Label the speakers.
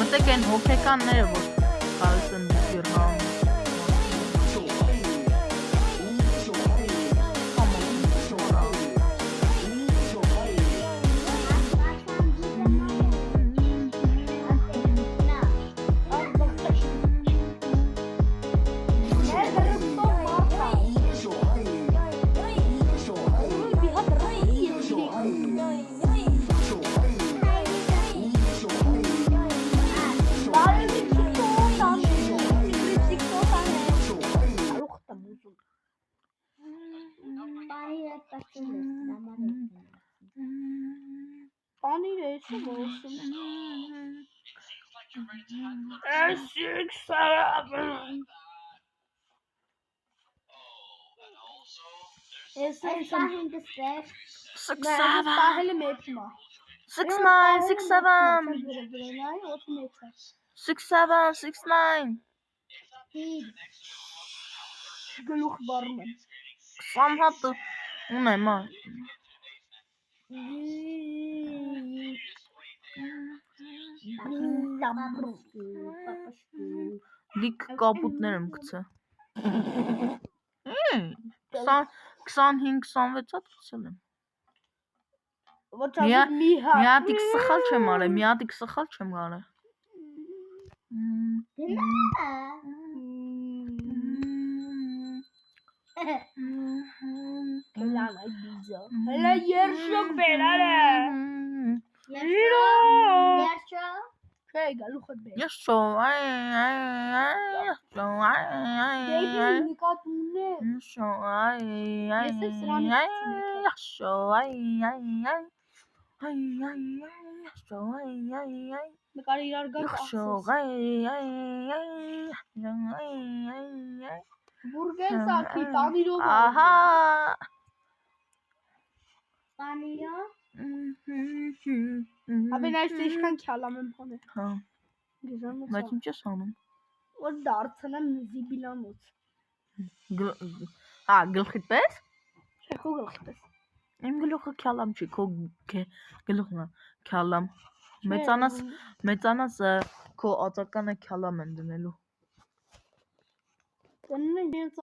Speaker 1: Մտեք են հոգեկանները, որ գալիս են Երևան։ Six seven.
Speaker 2: Գլուխ բառում եմ։
Speaker 1: Սամ հատ ունեմ, այ։ Լիք կապուտներ եմ գցել։ 25-26 հատ գցել եմ։ Մի հատիկ սխալ չեմ արել։
Speaker 2: Հələ երշոք բերարը։ Չէ, գլուխդ բեր։
Speaker 1: Եշո,
Speaker 2: Նկարի իրար գակ բուրգեր սարքի տանիրով
Speaker 1: ահա
Speaker 2: Abin այս ինչքան քյալամ եմ հոնել
Speaker 1: Հա Բայց ինչ ես անում
Speaker 2: Որ դարձնեմ զիբիլանոց
Speaker 1: գլխիդ պես
Speaker 2: Չէ քո գլխի պես
Speaker 1: Իմ գլուխը քյալամ չի քո գլուխն է քյալամ մեծանաս քո ածականը քյալամ են դնելու
Speaker 2: Տնն իրենց